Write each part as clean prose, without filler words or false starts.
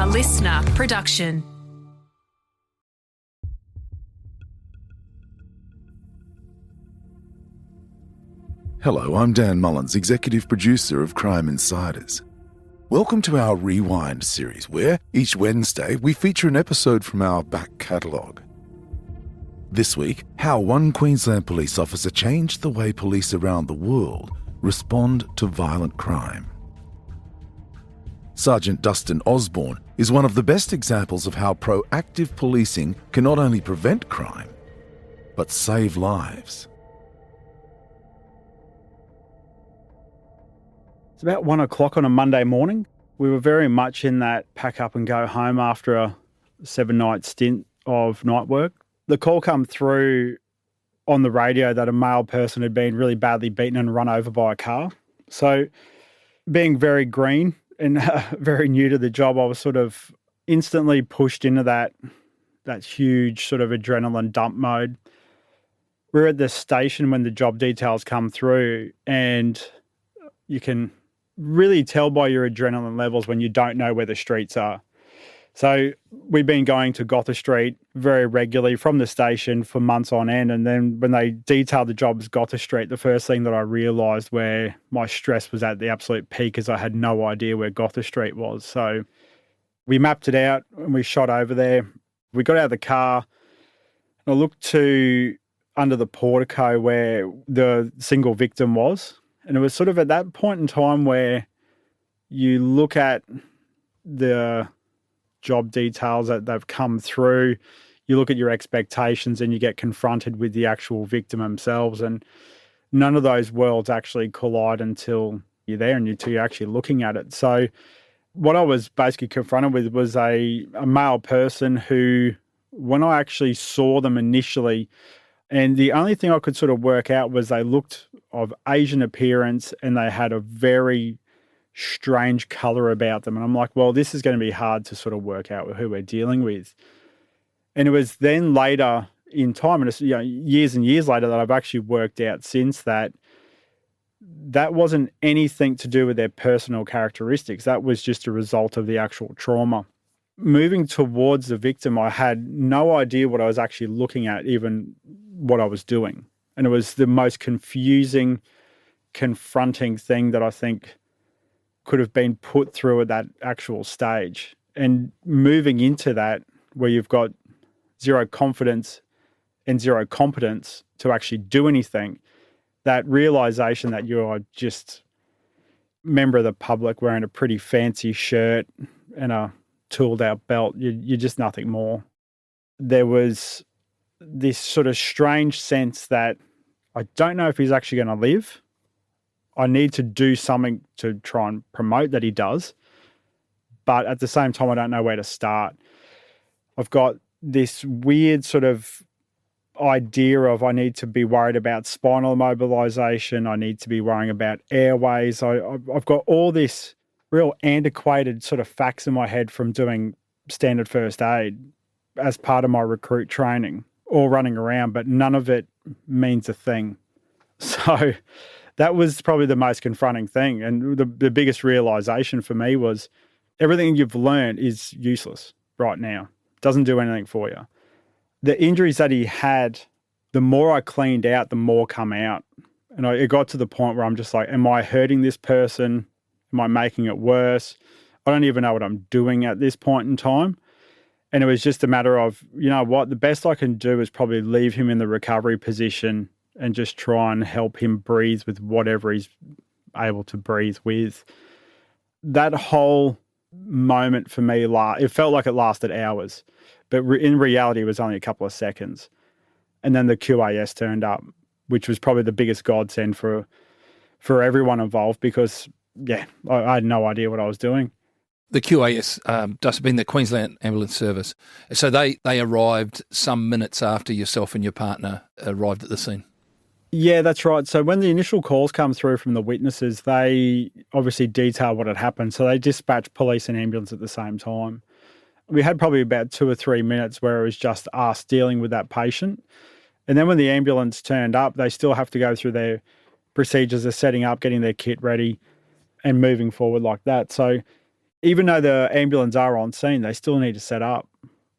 LiSTNR production. Hello, I'm Dan Mullins, executive producer of Crime Insiders. Welcome to our Rewind series, where each Wednesday we feature an episode from our back catalogue. This week, how one Queensland police officer changed the way police around the world respond to violent crime. Sergeant Dustin Osborne is one of the best examples of how proactive policing can not only prevent crime, but save lives. It's about 1 o'clock on a Monday morning. We were very much in that pack up and go home after a 7-night stint of night work. The call come through on the radio that a male person had been really badly beaten and run over by a car. So being very green and very new to the job, I was sort of instantly pushed into that huge sort of adrenaline dump mode. We're at the station when the job details come through, and you can really tell by your adrenaline levels when you don't know where the streets are. So we've been going to Gotha Street very regularly from the station for months on end. And then when they detailed the job as Gotha Street, the first thing that I realised where my stress was at the absolute peak is I had no idea where Gotha Street was. So we mapped it out and we shot over there. We got out of the car and I looked to under the portico where the single victim was. And it was sort of at that point in time where you look at the job details that they've come through, you look at your expectations and you get confronted with the actual victim themselves. And none of those worlds actually collide until you're there and until you're actually looking at it. So what I was basically confronted with was a male person who, when I actually saw them initially, and the only thing I could sort of work out was they looked of Asian appearance and they had a very strange colour about them. And I'm like, well, this is going to be hard to sort of work out who we're dealing with. And it was then later in time, and it's, years and years later, that I've actually worked out since that wasn't anything to do with their personal characteristics. That was just a result of the actual trauma. Moving towards the victim, I had no idea what I was actually looking at, even what I was doing. And it was the most confusing, confronting thing that I think could have been put through at that actual stage. And moving into that, where you've got zero confidence and zero competence to actually do anything, that realization that you're just a member of the public wearing a pretty fancy shirt and a tooled out belt, you're just nothing more. There was this sort of strange sense that I don't know if he's actually going to live. I need to do something to try and promote that he does. But at the same time, I don't know where to start. I've got this weird sort of idea of I need to be worried about spinal immobilization. I need to be worrying about airways. I've got all this real antiquated sort of facts in my head from doing standard first aid as part of my recruit training, all running around, but none of it means a thing. So that was probably the most confronting thing. And the biggest realization for me was everything you've learned is useless right now. It doesn't do anything for you. The injuries that he had, the more I cleaned out, the more come out. And it got to the point where I'm just like, am I hurting this person? Am I making it worse? I don't even know what I'm doing at this point in time. And it was just a matter of, you know what, the best I can do is probably leave him in the recovery position and just try and help him breathe with whatever he's able to breathe with. That whole moment for me, it felt like it lasted hours, but in reality, it was only a couple of seconds. And then the QAS turned up, which was probably the biggest godsend for everyone involved because, I had no idea what I was doing. The QAS, Dustin, being the Queensland Ambulance Service. So they arrived some minutes after yourself and your partner arrived at the scene? Yeah, that's right. So when the initial calls come through from the witnesses, they obviously detail what had happened. So they dispatched police and ambulance at the same time. We had probably about 2 or 3 minutes where it was just us dealing with that patient. And then when the ambulance turned up, they still have to go through their procedures of setting up, getting their kit ready and moving forward like that. So Even though the ambulance are on scene, they still need to set up,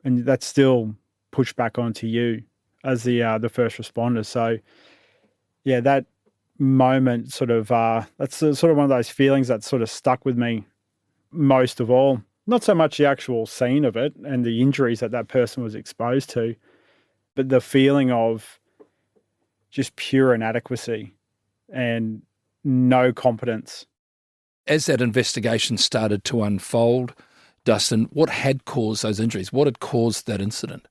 and that's still pushed back onto you as the first responder. So, yeah, that moment that's sort of one of those feelings that sort of stuck with me most of all. Not so much the actual scene of it and the injuries that person was exposed to, but the feeling of just pure inadequacy and no competence. As that investigation started to unfold, Dustin, what had caused those injuries? What had caused that incident?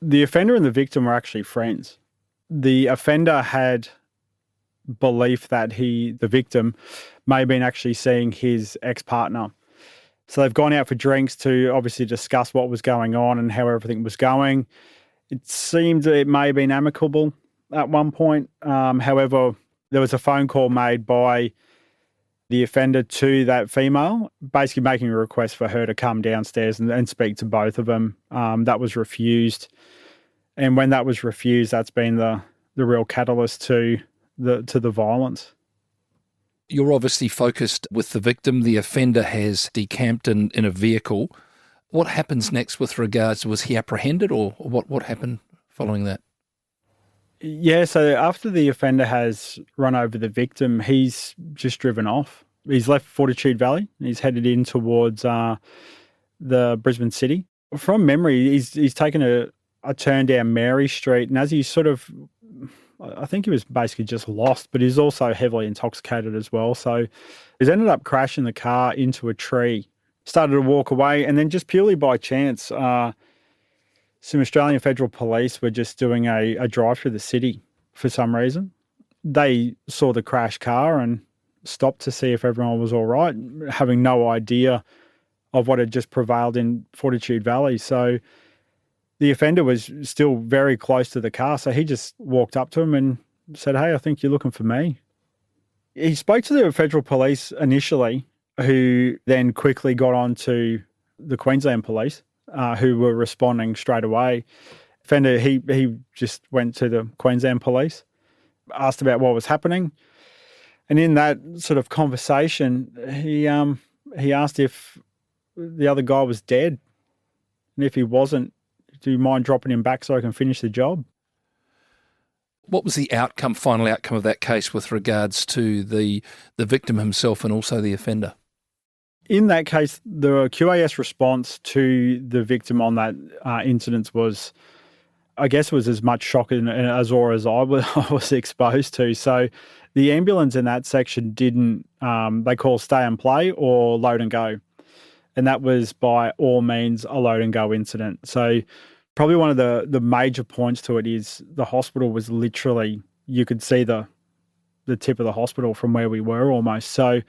The offender and the victim were actually friends. The offender had belief that the victim, may have been actually seeing his ex-partner. So they've gone out for drinks to obviously discuss what was going on and how everything was going. It seemed it may have been amicable at one point. However, there was a phone call made by the offender to that female, basically making a request for her to come downstairs and speak to both of them. That was refused. And when that was refused, that's been the real catalyst to the violence. You're obviously focused with the victim. The offender has decamped in a vehicle. What happens next with regards, was he apprehended or what happened following that? Yeah, so after the offender has run over the victim, he's just driven off. He's left Fortitude Valley. He's headed in towards the Brisbane city. From memory, he's taken a turn down Mary Street, and as he I think he was basically just lost, but he's also heavily intoxicated as well. So he's ended up crashing the car into a tree, started to walk away, and then just purely by chance, some Australian Federal Police were just doing a drive through the city for some reason. They saw the crashed car and stopped to see if everyone was all right, having no idea of what had just prevailed in Fortitude Valley. So the offender was still very close to the car, so he just walked up to him and said, "Hey, I think you're looking for me." He spoke to the Federal Police initially, who then quickly got on to the Queensland Police, who were responding straight away. Offender, he just went to the Queensland Police, asked about what was happening, and in that sort of conversation, he asked if the other guy was dead, and if he wasn't, do you mind dropping him back so I can finish the job? What was the final outcome of that case with regards to the victim himself and also the offender? In that case, the QAS response to the victim on that incident was, I guess, was as much shock as awe as I was exposed to. So the ambulance in that section didn't, they call stay and play or load and go. And that was by all means a load and go incident. So probably one of the major points to it is the hospital was literally, you could see the tip of the hospital from where we were almost. So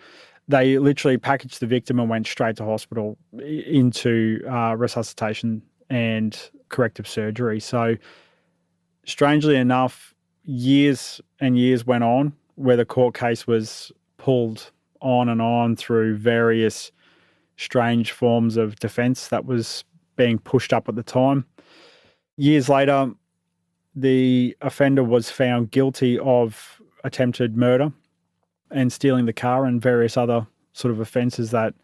they literally packaged the victim and went straight to hospital into resuscitation and corrective surgery. So strangely enough, years and years went on where the court case was pulled on and on through various strange forms of defence that was being pushed up at the time. Years later, the offender was found guilty of attempted murder and stealing the car and various other sort of offences that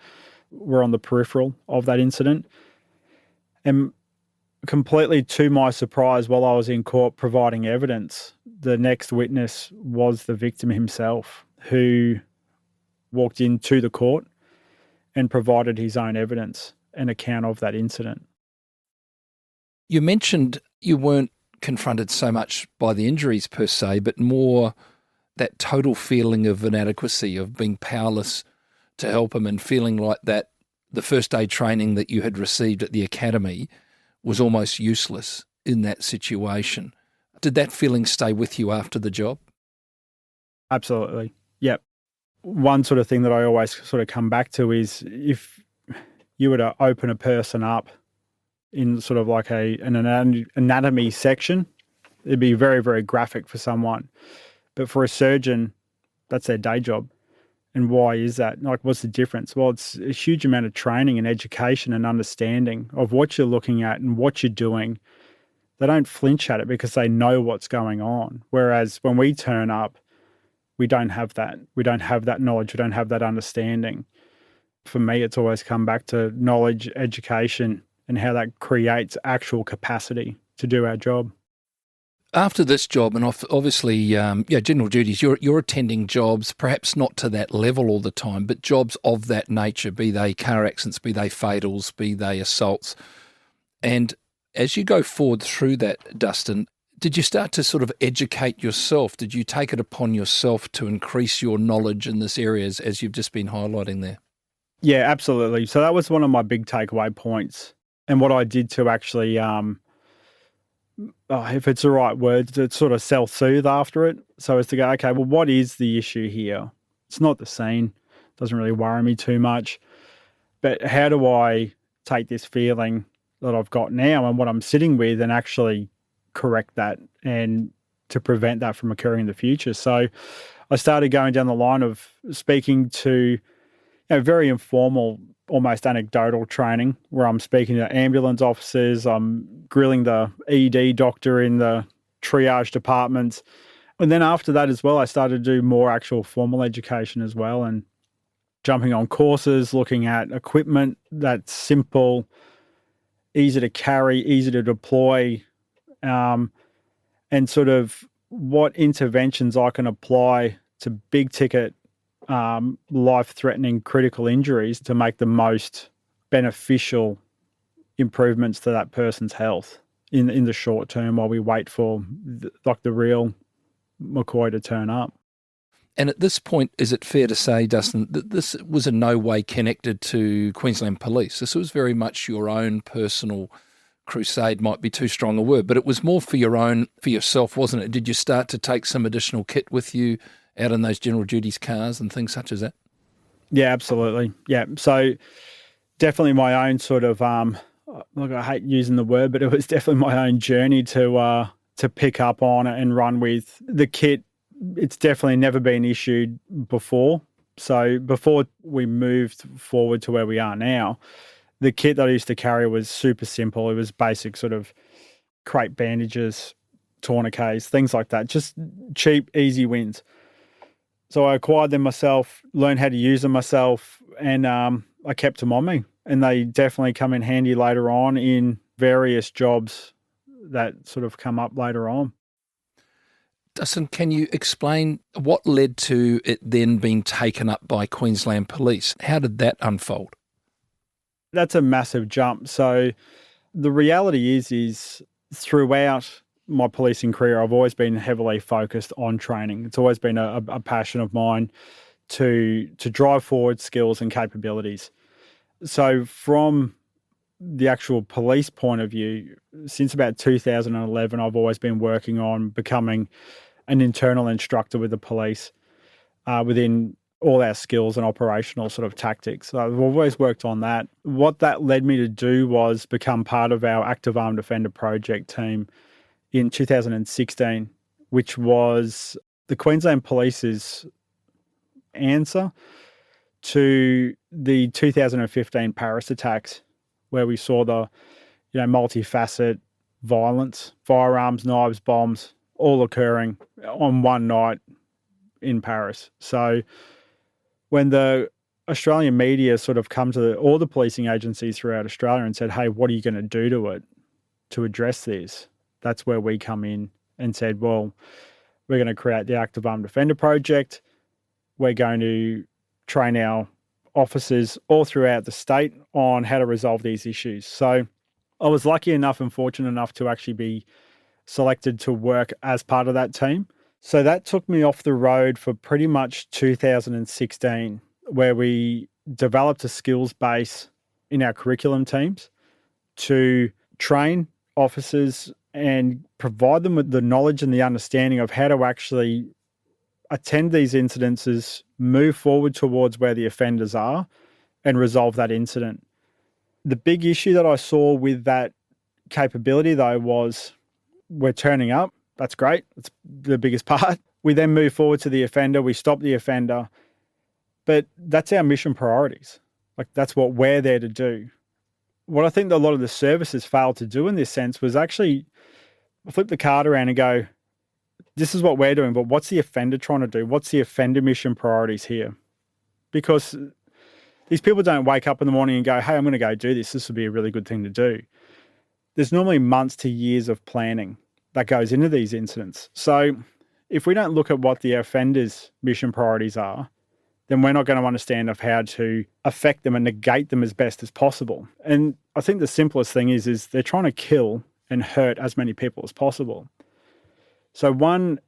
were on the peripheral of that incident. And completely to my surprise, while I was in court providing evidence, the next witness was the victim himself, who walked into the court and provided his own evidence and account of that incident. You mentioned you weren't confronted so much by the injuries per se, but more that total feeling of inadequacy, of being powerless to help him, and feeling like that the first aid training that you had received at the academy was almost useless in that situation. Did that feeling stay with you after the job? Absolutely. Yep. One sort of thing that I always sort of come back to is if you were to open a person up in sort of like an anatomy section, it'd be very, very graphic for someone. But for a surgeon, that's their day job. And why is that? Like, what's the difference? Well, it's a huge amount of training and education and understanding of what you're looking at and what you're doing. They don't flinch at it because they know what's going on. Whereas when we turn up, we don't have that. We don't have that knowledge. We don't have that understanding. For me, it's always come back to knowledge, education, and how that creates actual capacity to do our job. After this job, and obviously, general duties, you're attending jobs, perhaps not to that level all the time, but jobs of that nature, be they car accidents, be they fatals, be they assaults. And as you go forward through that, Dustin, did you start to sort of educate yourself? Did you take it upon yourself to increase your knowledge in this area, as you've just been highlighting there? Yeah, absolutely. So that was one of my big takeaway points. And what I did to actually, if it's the right word, to sort of self-soothe after it. So as to go, okay, well, what is the issue here? It's not the scene. It doesn't really worry me too much. But how do I take this feeling that I've got now and what I'm sitting with and actually correct that and to prevent that from occurring in the future? So I started going down the line of speaking to very informal, almost anecdotal training where I'm speaking to ambulance officers, I'm grilling the ED doctor in the triage departments. And then after that as well, I started to do more actual formal education as well and jumping on courses, looking at equipment that's simple, easy to carry, easy to deploy, and sort of what interventions I can apply to big ticket life-threatening critical injuries to make the most beneficial improvements to that person's health in the short term while we wait for the real McCoy to turn up. And at this point, is it fair to say, Dustin, that this was in no way connected to Queensland Police? This was very much your own personal crusade, might be too strong a word, but it was more for yourself, wasn't it? Did you start to take some additional kit with you out in those general duties cars and things such as that? Yeah, absolutely. Yeah. So definitely my own sort of, look, I hate using the word, but it was definitely my own journey to pick up on it and run with. The kit, it's definitely never been issued before. So before we moved forward to where we are now, the kit that I used to carry was super simple. It was basic sort of crepe bandages, tourniquets, things like that, just cheap, easy wins. So I acquired them myself, learned how to use them myself, and I kept them on me. And they definitely come in handy later on in various jobs that sort of come up later on. Dustin, can you explain what led to it then being taken up by Queensland Police? How did that unfold? That's a massive jump. So the reality is throughout my policing career, I've always been heavily focused on training. It's always been a passion of mine to drive forward skills and capabilities. So from the actual police point of view, since about 2011, I've always been working on becoming an internal instructor with the police within all our skills and operational sort of tactics. So I've always worked on that. What that led me to do was become part of our Active Armed Offender Project team in 2016, which was the Queensland Police's answer to the 2015 Paris attacks, where we saw the multifaceted violence, firearms, knives, bombs, all occurring on one night in Paris. So when the Australian media sort of come to all the policing agencies throughout Australia and said, hey, what are you going to do to it to address this? That's where we come in and said, well, we're going to create the Active Armed Offender Project. We're going to train our officers all throughout the state on how to resolve these issues. So I was lucky enough and fortunate enough to actually be selected to work as part of that team. So that took me off the road for pretty much 2016, where we developed a skills base in our curriculum teams to train officers and provide them with the knowledge and the understanding of how to actually attend these incidences, move forward towards where the offenders are, and resolve that incident. The big issue that I saw with that capability, though, was we're turning up. That's great. That's the biggest part. We then move forward to the offender. We stop the offender. But that's our mission priorities. Like, that's what we're there to do. What I think that a lot of the services failed to do in this sense was actually flip the card around and go, this is what we're doing, but what's the offender trying to do? What's the offender mission priorities here? Because These people don't wake up in the morning and go, hey, I'm going to go do this. This would be a really good thing to do. There's normally months to years of planning that goes into these incidents. So if we don't look at what the offender's mission priorities are, then we're not going to understand of how to affect them and negate them as best as possible. And I think the simplest thing is they're trying to kill and hurt as many people as possible. So one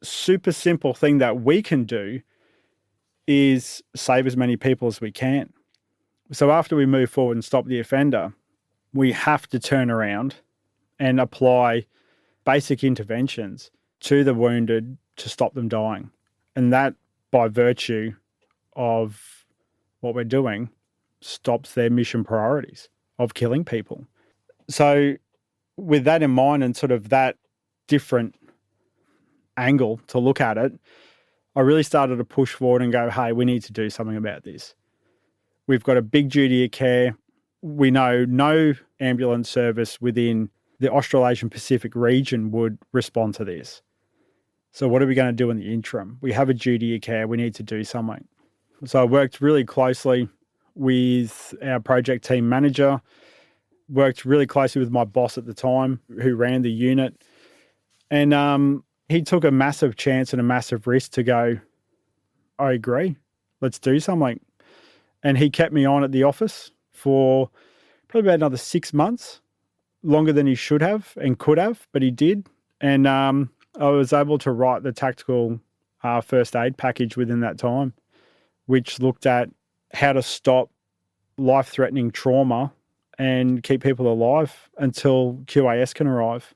super simple thing that we can do is save as many people as we can. So after we move forward and stop the offender, we have to turn around and apply basic interventions to the wounded to stop them dying. And that, by virtue of what we're doing, stops their mission priorities of killing people. So with that in mind and sort of that different angle to look at it, I really started to push forward and go, hey, we need to do something about this. We've got a big duty of care. We know no ambulance service within the Australasian Pacific region would respond to this. So what are we going to do in the interim? We have a duty of care. We need to do something. So I worked really closely with our project team manager, worked really closely with my boss at the time who ran the unit. And he took a massive chance and a massive risk to go, I agree, let's do something. And he kept me on at the office for probably about another 6 months, longer than he should have and could have, but he did. And I was able to write the tactical first aid package within that time, which looked at how to stop life-threatening trauma and keep people alive until QAS can arrive.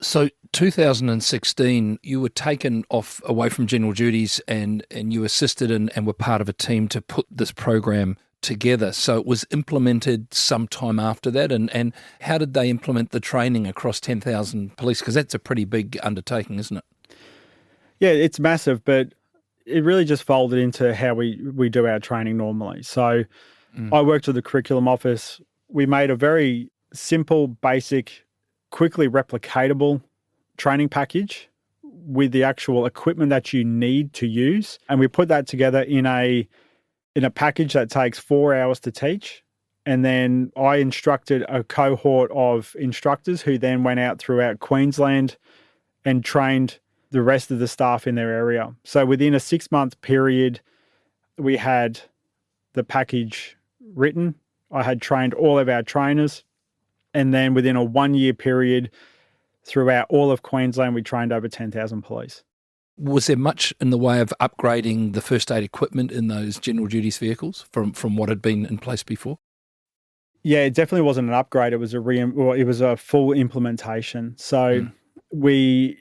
So 2016, you were taken off away from general duties and you assisted and were part of a team to put this program together. So it was implemented sometime after that. And how did they implement the training across 10,000 police? Because that's a pretty big undertaking, isn't it? Yeah, it's massive, but it really just folded into how we do our training normally. So I worked with the curriculum office. We made a very simple, basic, quickly replicatable training package with the actual equipment that you need to use. And we put that together in a package that takes 4 hours to teach. And then I instructed a cohort of instructors who then went out throughout Queensland and trained the rest of the staff in their area. So within a 6-month period, we had the package written. I had trained all of our trainers. And then within a 1-year period, throughout all of Queensland, we trained over 10,000 police. Was there much in the way of upgrading the first aid equipment in those general duties vehicles from what had been in place before? Yeah, it definitely wasn't an upgrade. It was it was a full implementation. So we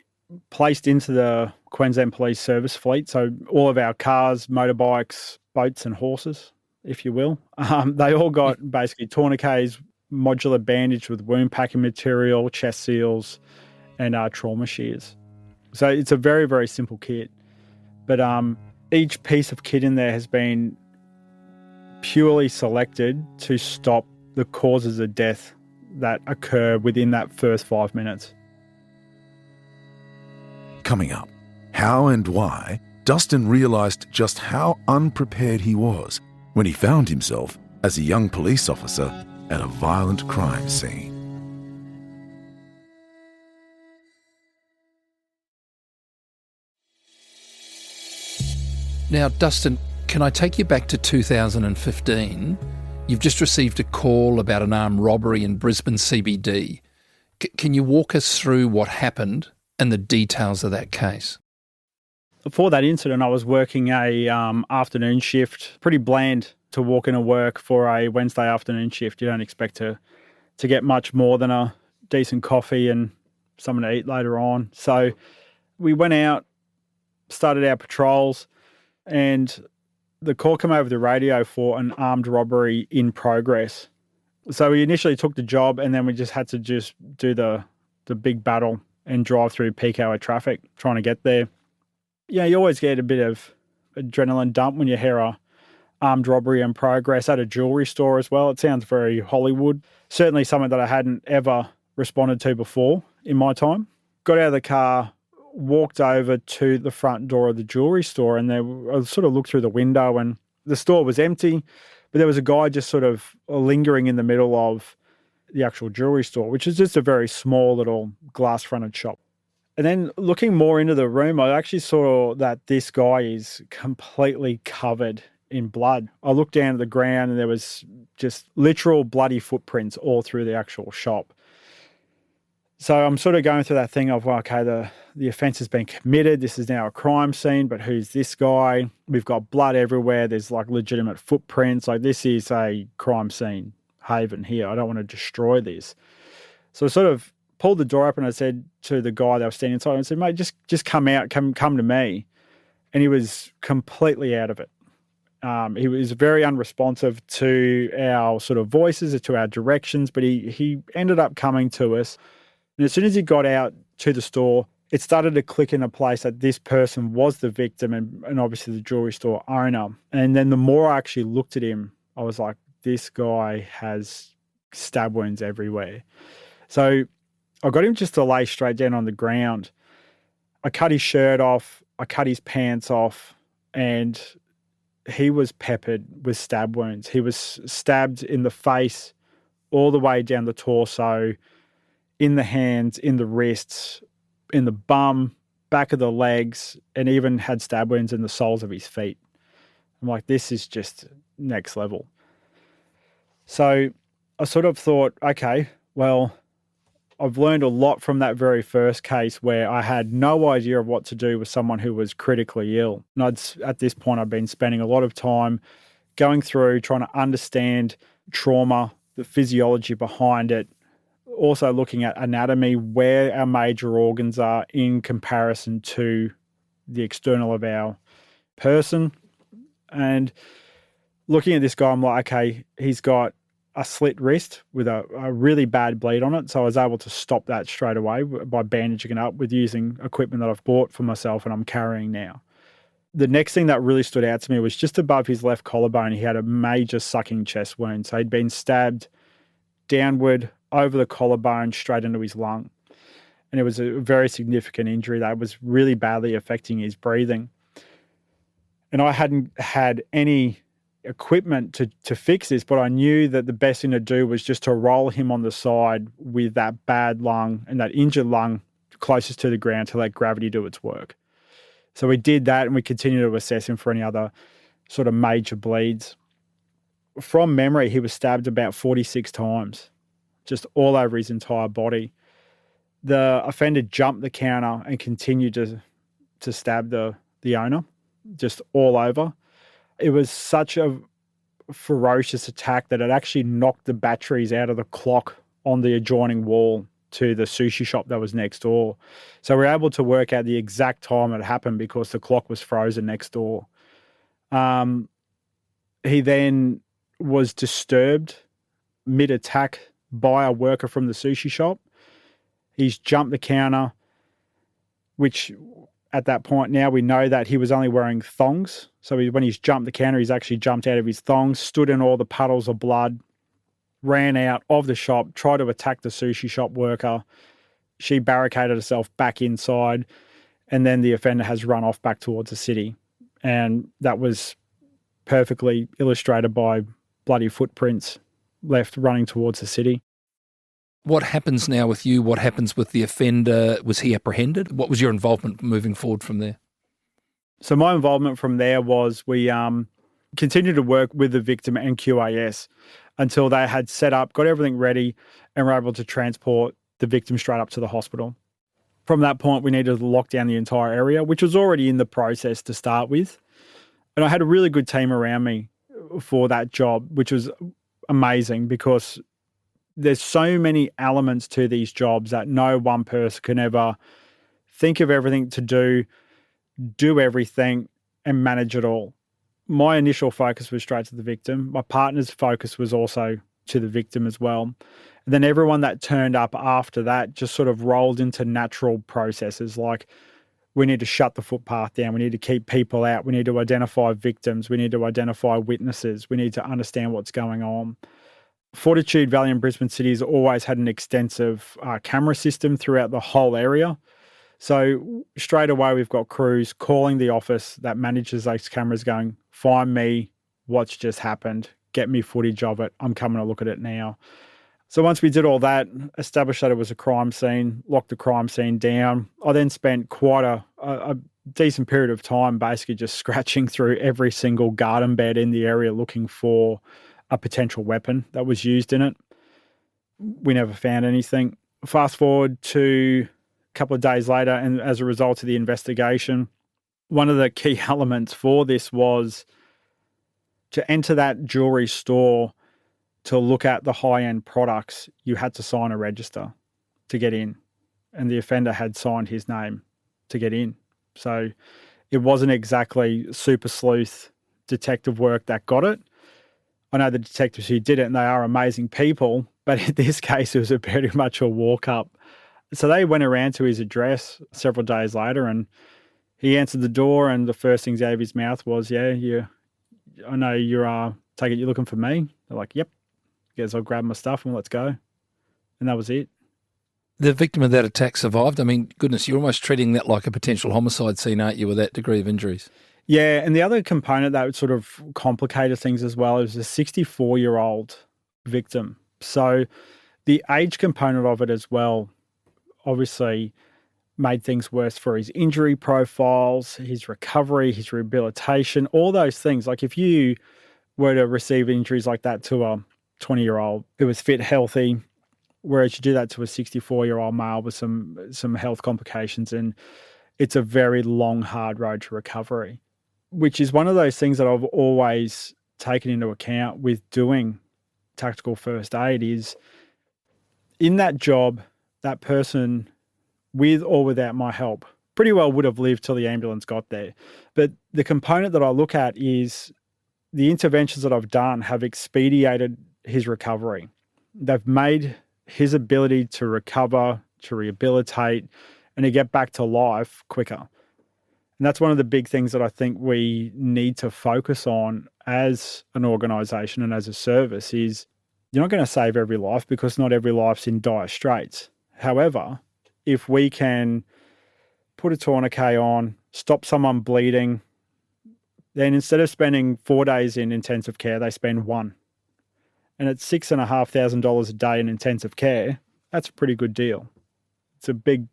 placed into the Queensland Police Service fleet, so all of our cars, motorbikes, boats and horses, if you will, they all got basically tourniquets, modular bandage with wound packing material, chest seals, and trauma shears. So it's a very, very simple kit. But each piece of kit in there has been purely selected to stop the causes of death that occur within that first 5 minutes. Coming up, how and why Dustin realised just how unprepared he was when he found himself as a young police officer at a violent crime scene. Now, Dustin, can I take you back to 2015? You've just received a call about an armed robbery in Brisbane CBD. Can you walk us through what happened and the details of that case? For that incident, I was working a afternoon shift, pretty bland to walk into work for a Wednesday afternoon shift. You don't expect to get much more than a decent coffee and something to eat later on. So we went out, started our patrols, and the call came over the radio for an armed robbery in progress. So we initially took the job and then we just had to do the big battle and drive through peak hour traffic trying to get there. Yeah, you always get a bit of adrenaline dump when you hear a armed robbery in progress at a jewellery store as well. It sounds very Hollywood. Certainly something that I hadn't ever responded to before in my time. Got out of the car, walked over to the front door of the jewellery store, and I sort of looked through the window and The store was empty, but there was a guy just sort of lingering in the middle of the actual jewellery store, which is just a very small little glass-fronted shop. And then looking more into the room, I actually saw that this guy is completely covered in blood. I looked down at the ground and there was just literal bloody footprints all through the actual shop. So I'm sort of going through that thing of, well, okay, the offence has been committed. This is now a crime scene, but who's this guy? We've got blood everywhere. There's like legitimate footprints. Like this is a crime scene haven here. I don't want to destroy this. So I sort of pulled the door open and I said to the guy that was standing inside, I said, mate, just come out, come to me. And he was completely out of it. He was very unresponsive to our sort of voices, to our directions, but he ended up coming to us. And as soon as he got out to the store, it started to click into place that this person was the victim and obviously the jewellery store owner. And then the more I actually looked at him, I was like, this guy has stab wounds everywhere. So I got him just to lay straight down on the ground. I cut his shirt off, I cut his pants off, and he was peppered with stab wounds. He was stabbed in the face, all the way down the torso, in the hands, in the wrists, in the bum, back of the legs, and even had stab wounds in the soles of his feet. I'm like, this is just next level. So I sort of thought, okay, well, I've learned a lot from that very first case where I had no idea of what to do with someone who was critically ill. And at this point, I've been spending a lot of time going through, trying to understand trauma, the physiology behind it, also looking at anatomy, where our major organs are in comparison to the external of our person. And looking at this guy, I'm like, okay, he's got a slit wrist with a really bad bleed on it. So I was able to stop that straight away by bandaging it up with using equipment that I've bought for myself and I'm carrying now. The next thing that really stood out to me was just above his left collarbone, he had a major sucking chest wound. So he'd been stabbed downward over the collarbone straight into his lung. And it was a very significant injury that was really badly affecting his breathing. And I hadn't had any equipment to fix this, but I knew that the best thing to do was just to roll him on the side with that bad lung and that injured lung closest to the ground to let gravity do its work. So we did that and we continued to assess him for any other sort of major bleeds. From memory, he was stabbed about 46 times, just all over his entire body. The offender jumped the counter and continued to stab the owner, just all over. It was such a ferocious attack that it actually knocked the batteries out of the clock on the adjoining wall to the sushi shop that was next door. So we were able to work out the exact time it happened because the clock was frozen next door. He then was disturbed mid-attack by a worker from the sushi shop. He's jumped the counter, which at that point now we know that he was only wearing thongs. So when he's jumped the counter, he's actually jumped out of his thongs, stood in all the puddles of blood, ran out of the shop, tried to attack the sushi shop worker. She barricaded herself back inside, and then the offender has run off back towards the city. And that was perfectly illustrated by bloody footprints left running towards the city. What happens now with you? What happens with the offender? Was he apprehended? What was your involvement moving forward from there? So my involvement from there was we continued to work with the victim and QAS until they had set up, got everything ready, and were able to transport the victim straight up to the hospital. From that point, we needed to lock down the entire area, which was already in the process to start with. And I had a really good team around me for that job, which was amazing because there's so many elements to these jobs that no one person can ever think of everything to do everything and manage it all. My initial focus was straight to the victim. My partner's focus was also to the victim as well. And then everyone that turned up after that just sort of rolled into natural processes like we need to shut the footpath down, we need to keep people out, we need to identify victims, we need to identify witnesses, we need to understand what's going on. Fortitude Valley and Brisbane City has always had an extensive camera system throughout the whole area. So straight away we've got crews calling the office that manages those cameras going, find me what's just happened, get me footage of it, I'm coming to look at it now. So once we did all that, established that it was a crime scene, locked the crime scene down, I then spent quite a decent period of time basically just scratching through every single garden bed in the area looking for a potential weapon that was used in it. We never found anything. Fast forward to a couple of days later, and as a result of the investigation, one of the key elements for this was to enter that jewellery store to look at the high-end products, you had to sign a register to get in. And the offender had signed his name to get in. So it wasn't exactly super sleuth detective work that got it. I know the detectives who did it, and they are amazing people, but in this case, it was very much a walk-up. So they went around to his address several days later, and he answered the door, and the first things out of his mouth was, I know you're, take it you're looking for me? They're like, yep. Guess I'll grab my stuff and let's go. And that was it. The victim of that attack survived. I mean, goodness, you're almost treating that like a potential homicide scene, aren't you, with that degree of injuries? Yeah, and the other component that sort of complicated things as well is a 64-year-old victim. So the age component of it as well obviously made things worse for his injury profiles, his recovery, his rehabilitation, all those things. Like if you were to receive injuries like that to a 20-year-old who was fit, healthy, whereas you do that to a 64-year-old male with some health complications, and it's a very long, hard road to recovery, which is one of those things that I've always taken into account with doing tactical first aid is in that job, that person, with or without my help, pretty well would have lived till the ambulance got there. But the component that I look at is the interventions that I've done have expedited his recovery. They've made his ability to recover, to rehabilitate, and to get back to life quicker. And that's one of the big things that I think we need to focus on as an organisation and as a service is you're not going to save every life because not every life's in dire straits. However, if we can put a tourniquet on, stop someone bleeding, then instead of spending 4 days in intensive care, they spend one. And at $6,500 a day in intensive care, that's a pretty good deal. It's a big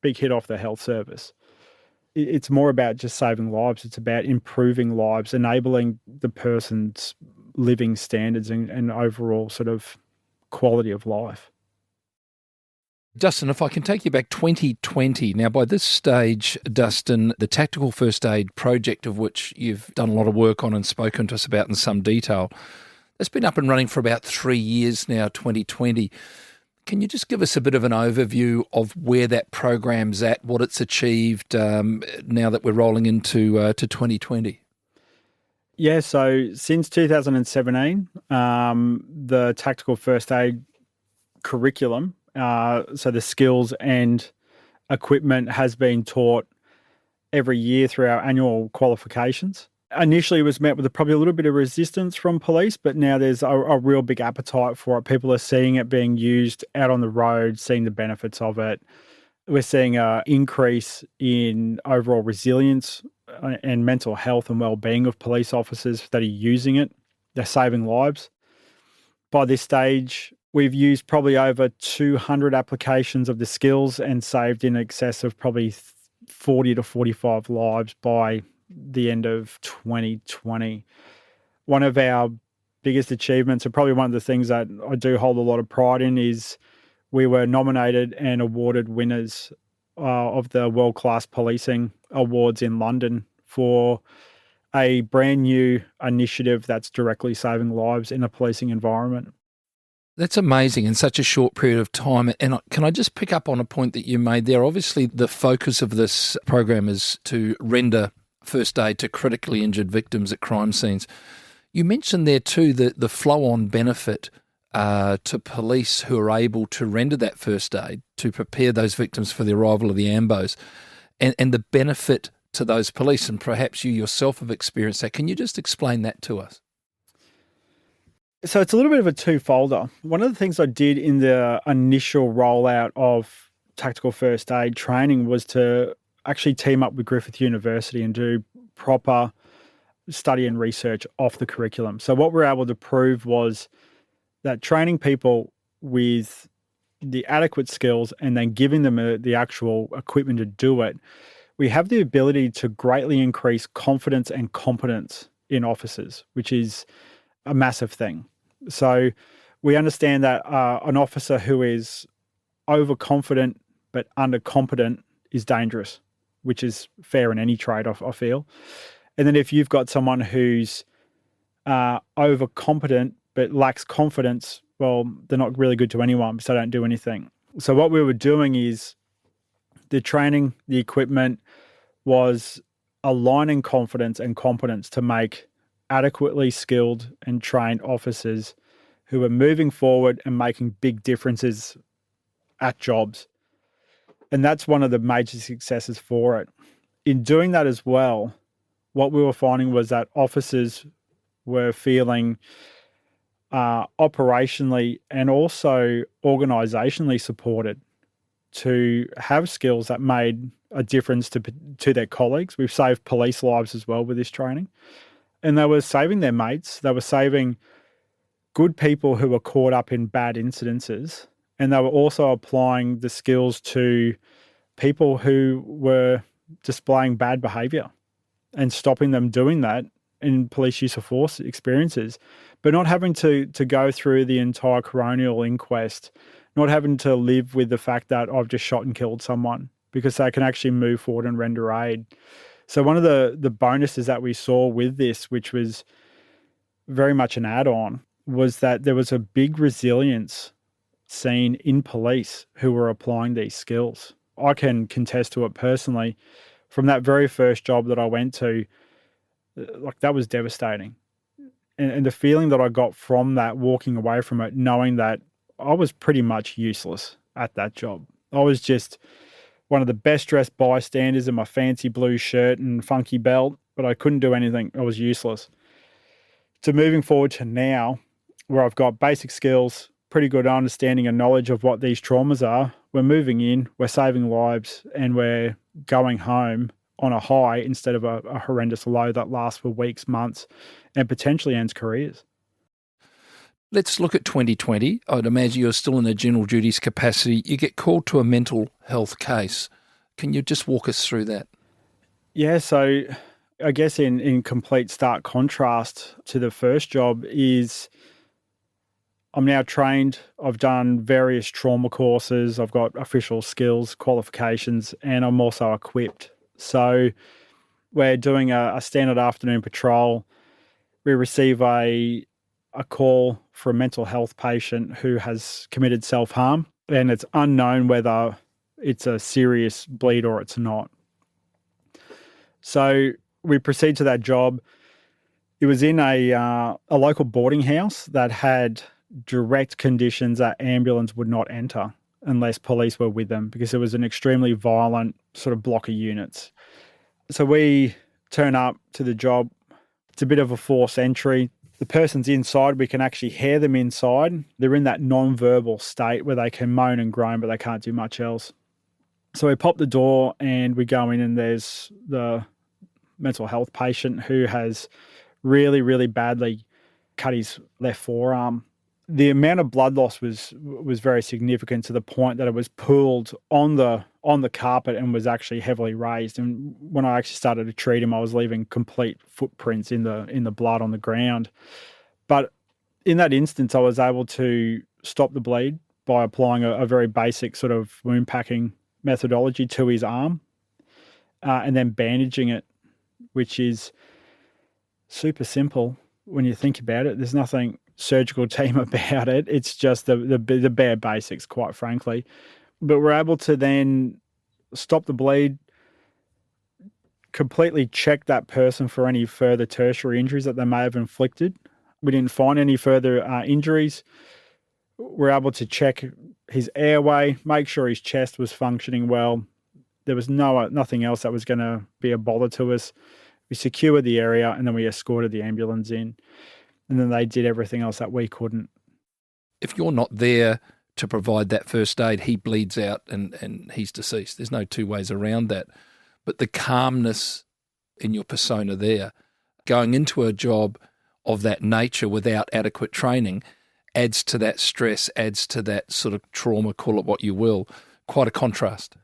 hit off the health service. It's more about just saving lives. It's about improving lives, enabling the person's living standards and overall sort of quality of life. Dustin, if I can take you back 2020. Now, by this stage, Dustin, the Tactical First Aid project, of which you've done a lot of work on and spoken to us about in some detail, it's been up and running for about 3 years now, 2020. Can you just give us a bit of an overview of where that program's at, what it's achieved now that we're rolling into to 2020? Yeah, so since 2017, the Tactical First Aid curriculum, so the skills and equipment has been taught every year through our annual qualifications. Initially, it was met with probably a little bit of resistance from police, but now there's a real big appetite for it. People are seeing it being used out on the road, seeing the benefits of it. We're seeing an increase in overall resilience and mental health and well-being of police officers that are using it. They're saving lives. By this stage, we've used probably over 200 applications of the skills and saved in excess of probably 40 to 45 lives by the end of 2020. One of our biggest achievements, and probably one of the things that I do hold a lot of pride in, is we were nominated and awarded winners of the World Class Policing Awards in London for a brand new initiative that's directly saving lives in a policing environment. That's amazing in such a short period of time. And can I just pick up on a point that you made there? Obviously, the focus of this program is to render first aid to critically injured victims at crime scenes. You mentioned there too the flow-on benefit to police who are able to render that first aid, to prepare those victims for the arrival of the AMBOs, and the benefit to those police, and perhaps you yourself have experienced that. Can you just explain that to us? So it's a little bit of a two-folder. One of the things I did in the initial rollout of tactical first aid training was to actually team up with Griffith University and do proper study and research off the curriculum. So what we were able to prove was that training people with the adequate skills and then giving them the actual equipment to do it, we have the ability to greatly increase confidence and competence in officers, which is a massive thing. So we understand that an officer who is overconfident but undercompetent is dangerous, which is fair in any trade, I feel. And then if you've got someone who's overcompetent but lacks confidence, well, they're not really good to anyone because they don't do anything. So what we were doing is the training, the equipment was aligning confidence and competence to make adequately skilled and trained officers who are moving forward and making big differences at jobs. And that's one of the major successes for it. In doing that as well, what we were finding was that officers were feeling operationally and also organisationally supported to have skills that made a difference to their colleagues. We've saved police lives as well with this training. And they were saving their mates. They were saving good people who were caught up in bad incidences. And they were also applying the skills to people who were displaying bad behaviour and stopping them doing that in police use of force experiences, but not having to go through the entire coronial inquest, not having to live with the fact that I've just shot and killed someone, because they can actually move forward and render aid. So one of the bonuses that we saw with this, which was very much an add-on, was that there was a big resilience seen in police who were applying these skills. I can contest to it personally. From that very first job that I went to, like, that was devastating. And the feeling that I got from that, walking away from it, knowing that I was pretty much useless at that job. I was just one of the best dressed bystanders in my fancy blue shirt and funky belt, but I couldn't do anything. I was useless. To moving forward to now, where I've got basic skills, pretty good understanding and knowledge of what these traumas are, we're moving in, we're saving lives, and we're going home on a high instead of a horrendous low that lasts for weeks, months, and potentially ends careers. Let's look at 2020. I'd imagine you're still in a general duties capacity. You get called to a mental health case. Can you just walk us through that? Yeah, so I guess in complete stark contrast to the first job is I'm now trained. I've done various trauma courses. I've got official skills, qualifications, and I'm also equipped. So we're doing a standard afternoon patrol. We receive a call for a mental health patient who has committed self-harm, and it's unknown whether it's a serious bleed or it's not. So we proceed to that job. It was in a local boarding house that had direct conditions that ambulance would not enter unless police were with them, because it was an extremely violent sort of block of units. So we turn up to the job. It's a bit of a forced entry. The person's inside. We can actually hear them inside. They're in that non-verbal state where they can moan and groan, but they can't do much else. So we pop the door and we go in, and there's the mental health patient who has really, really badly cut his left forearm. The amount of blood loss was very significant, to the point that it was pooled on the carpet and was actually heavily raised. And when I actually started to treat him, I was leaving complete footprints in the blood on the ground. But in that instance, I was able to stop the bleed by applying a very basic sort of wound packing methodology to his arm, and then bandaging it, which is super simple when you think about it. There's nothing surgical team about it. It's just the bare basics, quite frankly. But we're able to then stop the bleed, completely check that person for any further tertiary injuries that they may have inflicted. We didn't find any further injuries. We're able to check his airway, make sure his chest was functioning well. There was nothing else that was going to be a bother to us. We secured the area, and then we escorted the ambulance in. And then they did everything else that we couldn't. If you're not there to provide that first aid, he bleeds out and he's deceased. There's no two ways around that. But the calmness in your persona there, going into a job of that nature without adequate training adds to that stress, adds to that sort of trauma, call it what you will. Quite a contrast.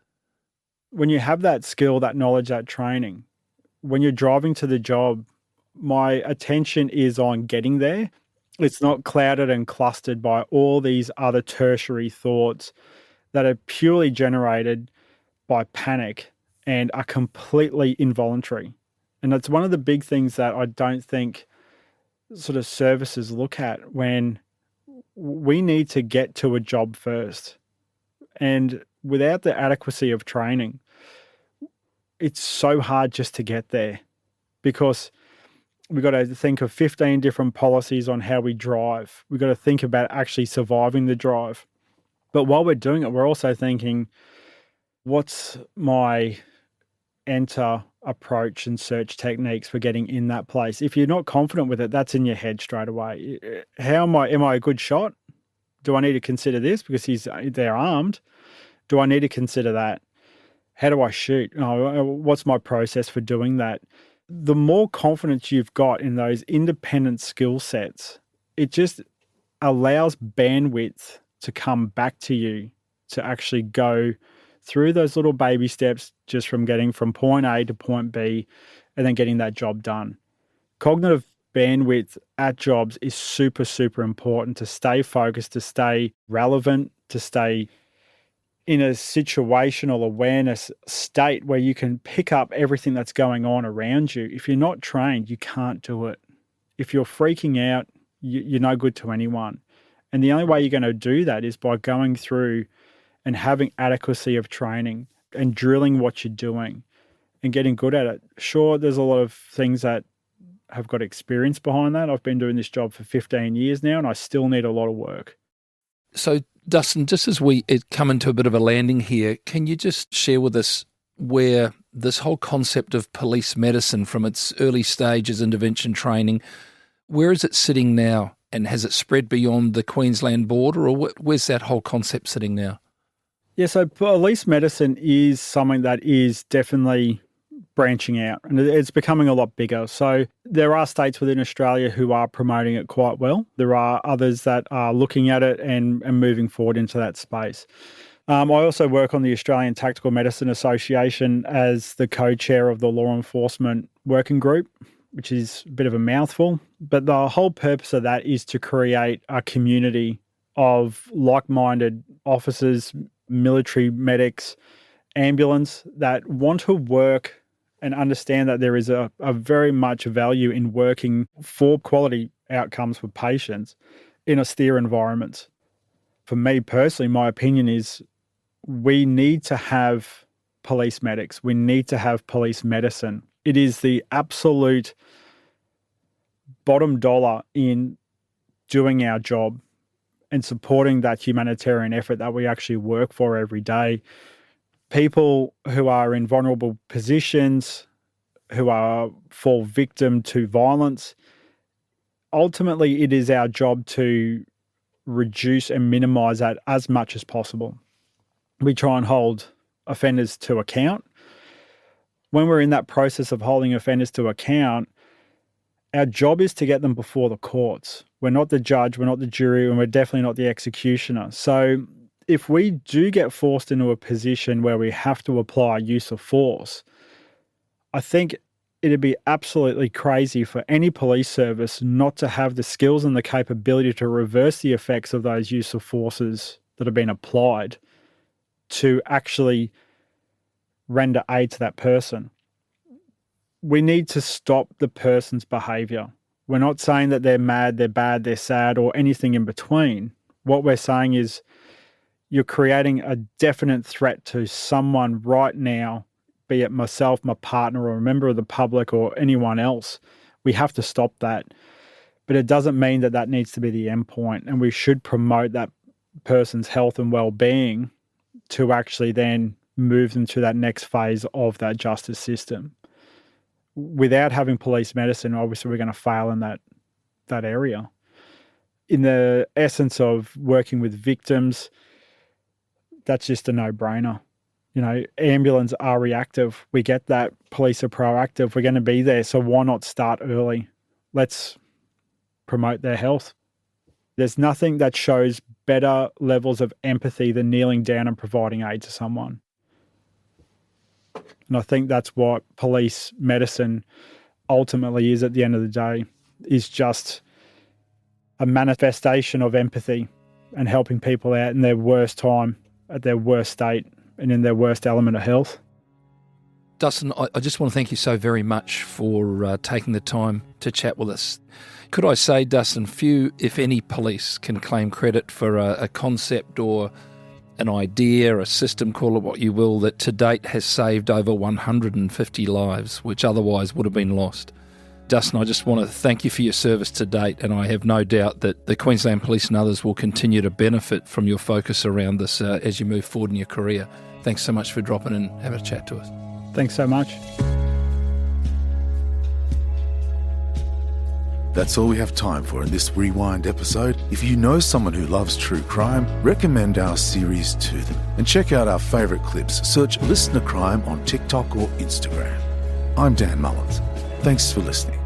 When you have that skill, that knowledge, that training, when you're driving to the job, my attention is on getting there. It's not clouded and clustered by all these other tertiary thoughts that are purely generated by panic and are completely involuntary. And that's one of the big things that I don't think sort of services look at when we need to get to a job first. And without the adequacy of training, it's so hard just to get there because we've got to think of 15 different policies on how we drive. We've got to think about actually surviving the drive. But while we're doing it, we're also thinking, what's my enter approach and search techniques for getting in that place? If you're not confident with it, that's in your head straight away. Am I a good shot? Do I need to consider this because they're armed? Do I need to consider that? How do I shoot? What's my process for doing that? The more confidence you've got in those independent skill sets, it just allows bandwidth to come back to you to actually go through those little baby steps just from getting from point A to point B and then getting that job done. Cognitive bandwidth at jobs is super, super important to stay focused, to stay relevant, to stay in a situational awareness state where you can pick up everything that's going on around you. If you're not trained, you can't do it. If you're freaking out, you're no good to anyone. And the only way you're going to do that is by going through and having adequacy of training and drilling what you're doing and getting good at it. Sure, there's a lot of things that have got experience behind that. I've been doing this job for 15 years now and I still need a lot of work. So, Dustin, just as we come into a bit of a landing here, can you just share with us where this whole concept of police medicine from its early stages, intervention training, where is it sitting now? And has it spread beyond the Queensland border, or where's that whole concept sitting now? Yeah, so police medicine is something that is definitely branching out and it's becoming a lot bigger. So there are states within Australia who are promoting it quite well. There are others that are looking at it and moving forward into that space. I also work on the Australian Tactical Medicine Association as the co-chair of the Law Enforcement Working Group, which is a bit of a mouthful. But the whole purpose of that is to create a community of like-minded officers, military medics, ambulance that want to work and understand that there is a very much value in working for quality outcomes for patients in austere environments. For me personally, my opinion is we need to have police medics. We need to have police medicine. It is the absolute bottom dollar in doing our job and supporting that humanitarian effort that we actually work for every day. People who are in vulnerable positions, who fall victim to violence, ultimately it is our job to reduce and minimize that as much as possible. We try and hold offenders to account. When we're in that process of holding offenders to account, our job is to get them before the courts. We're not the judge, we're not the jury, and we're definitely not the executioner. So if we do get forced into a position where we have to apply use of force, I think it'd be absolutely crazy for any police service not to have the skills and the capability to reverse the effects of those use of forces that have been applied to actually render aid to that person. We need to stop the person's behaviour. We're not saying that they're mad, they're bad, they're sad, or anything in between. What we're saying is you're creating a definite threat to someone right now, be it myself, my partner, or a member of the public, or anyone else. We have to stop that. But it doesn't mean that that needs to be the end point, and we should promote that person's health and well-being to actually then move them to that next phase of that justice system. Without having police medicine, obviously we're going to fail in that area. In the essence of working with victims, that's just a no-brainer. Ambulance are reactive. We get that. Police are proactive. We're going to be there. So why not start early? Let's promote their health. There's nothing that shows better levels of empathy than kneeling down and providing aid to someone. And I think that's what police medicine ultimately is at the end of the day, is just a manifestation of empathy and helping people out in their worst time, at their worst state, and in their worst element of health. Dustin, I just want to thank you so very much for taking the time to chat with us. Could I say, Dustin, few, if any, police can claim credit for a concept or an idea, a system, call it what you will, that to date has saved over 150 lives, which otherwise would have been lost. Dustin, I just want to thank you for your service to date, and I have no doubt that the Queensland Police and others will continue to benefit from your focus around this as you move forward in your career. Thanks so much for dropping in and having a chat to us. Thanks so much. That's all we have time for in this Rewind episode. If you know someone who loves true crime, recommend our series to them. And check out our favourite clips. Search LiSTNR Crime on TikTok or Instagram. I'm Dan Mullins. Thanks for listening.